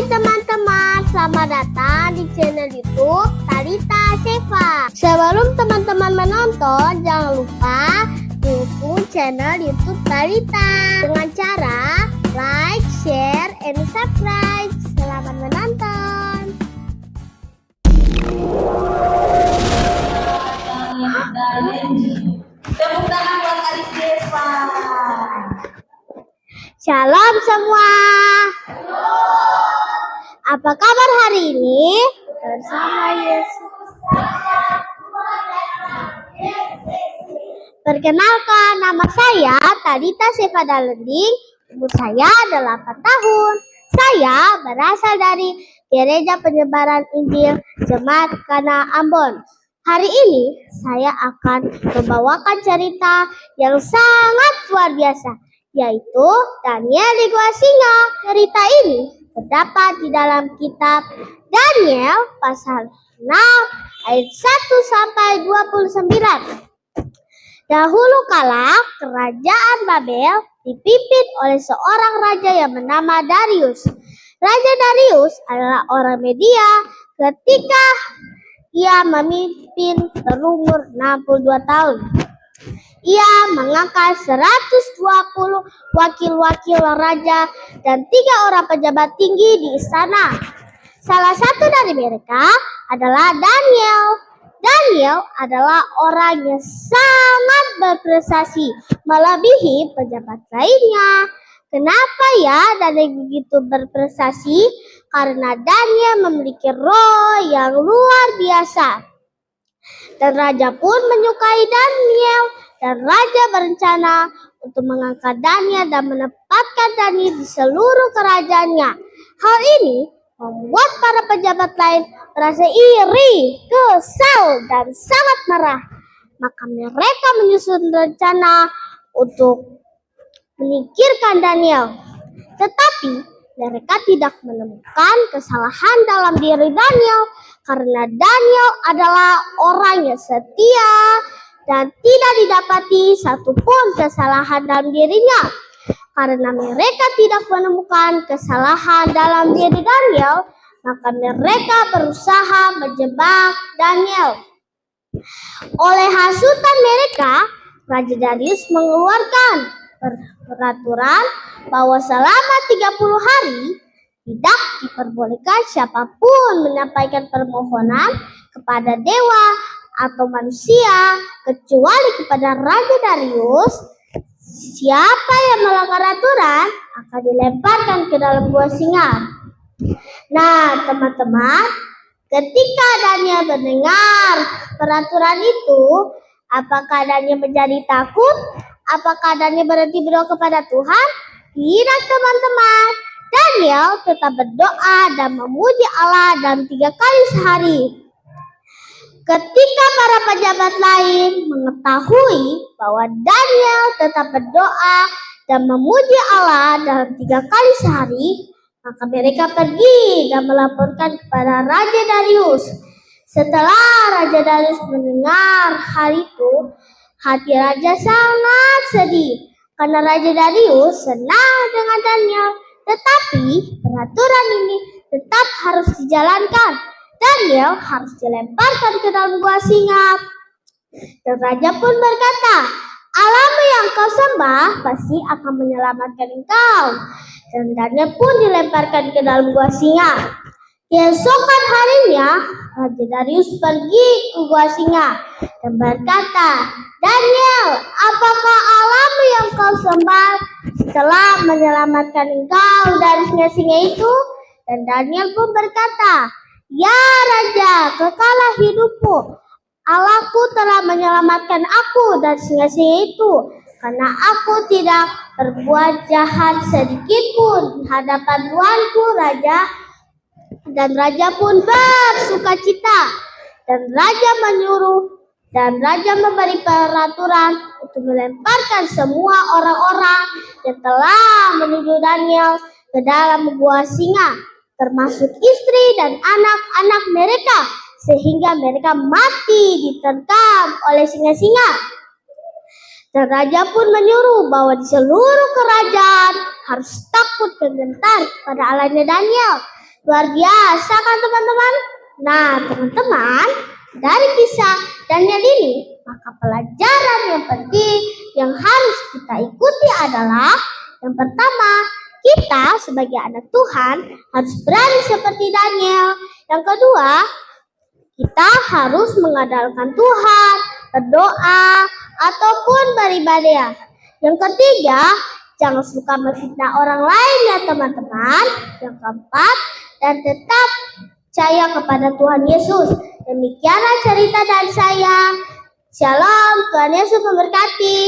teman-teman, selamat datang di channel YouTube Talita Seva. Sebelum teman-teman menonton, jangan lupa dukung channel YouTube Talita dengan cara like, share, and subscribe. Selamat menonton. Tepuk tangan buat adik Deva. Shalom semua. Apa kabar hari ini? Bersama Yesus. Perkenalkan, nama saya Talita Seva Dalending. Umur saya 8 tahun. Saya berasal dari Gereja Penyebaran Injil Jemaat Kana Ambon. Hari ini saya akan membawakan cerita yang sangat luar biasa, yaitu Daniel di Gua Singa. Cerita ini terdapat di dalam kitab Daniel pasal 6 ayat 1 sampai 29. Dahulu kala kerajaan Babel dipimpin oleh seorang raja yang bernama Darius. Raja Darius adalah orang Media ketika ia memimpin berumur 62 tahun. Ia mengangkat 120 wakil-wakil raja dan 3 orang pejabat tinggi di istana. Salah satu dari mereka adalah Daniel. Daniel adalah orang yang sangat berprestasi, melebihi pejabat lainnya. Kenapa ya Daniel begitu berprestasi? Karena Daniel memiliki roh yang luar biasa. Dan raja pun menyukai Daniel. Dan raja berencana untuk mengangkat Daniel dan menempatkan Daniel di seluruh kerajaannya. Hal ini membuat para pejabat lain merasa iri, kesal, dan sangat marah. Maka mereka menyusun rencana untuk menyingkirkan Daniel. Tetapi mereka tidak menemukan kesalahan dalam diri Daniel, karena Daniel adalah orang yang setia dan tidak didapati satupun kesalahan dalam dirinya. Karena mereka tidak menemukan kesalahan dalam diri Daniel, maka mereka berusaha menjebak Daniel. Oleh hasutan mereka, Raja Darius mengeluarkan peraturan bahwa selama 30 hari tidak diperbolehkan siapapun menyampaikan permohonan kepada dewa atau manusia kecuali kepada Raja Darius. Siapa yang melanggar aturan akan dilemparkan ke dalam gua singa. Nah, teman-teman, ketika Daniel mendengar peraturan itu, apakah Daniel menjadi takut? Apakah Daniel berhenti berdoa kepada Tuhan? Tidak, teman-teman. Daniel tetap berdoa dan memuji Allah dalam 3 kali sehari. Ketika para pejabat lain mengetahui bahwa Daniel tetap berdoa dan memuji Allah dalam 3 kali sehari, maka mereka pergi dan melaporkan kepada Raja Darius. Setelah Raja Darius mendengar hal itu, hati Raja sangat sedih karena Raja Darius senang dengan Daniel. Tetapi peraturan ini tetap harus dijalankan. Daniel harus dilemparkan ke dalam gua singa. Dan Raja pun berkata, "Allahmu yang kau sembah pasti akan menyelamatkan engkau." Dan Daniel pun dilemparkan ke dalam gua singa. Keesokan harinya, Raja Darius pergi ke gua singa dan berkata, "Daniel, apakah Allahmu yang kau sembah telah menyelamatkan engkau dari singa-singa itu?" Dan Daniel pun berkata, "Ya Raja, kekalah hidupmu. Allahku telah menyelamatkan aku dari singa-singa itu, karena aku tidak berbuat jahat sedikit pun di hadapan tuanku Raja." Dan Raja pun bersukacita. Dan Raja memberi peraturan untuk melemparkan semua orang-orang yang telah menuduh Daniel ke dalam gua singa, termasuk istri dan anak-anak mereka, sehingga mereka mati diterkam oleh singa-singa. Dan Raja pun menyuruh bahwa di seluruh kerajaan harus takut dan gentar pada Allahnya Daniel. Luar biasa kan teman-teman? Nah teman-teman, dari kisah Daniel ini, maka pelajaran yang penting yang harus kita ikuti adalah yang pertama, kita sebagai anak Tuhan harus berani seperti Daniel. Yang kedua, kita harus mengandalkan Tuhan, berdoa, ataupun beribadah. Yang ketiga, jangan suka memfitnah orang lain ya teman-teman. Yang keempat, dan tetap percaya kepada Tuhan Yesus. Demikianlah cerita dari saya. Shalom, Tuhan Yesus memberkati.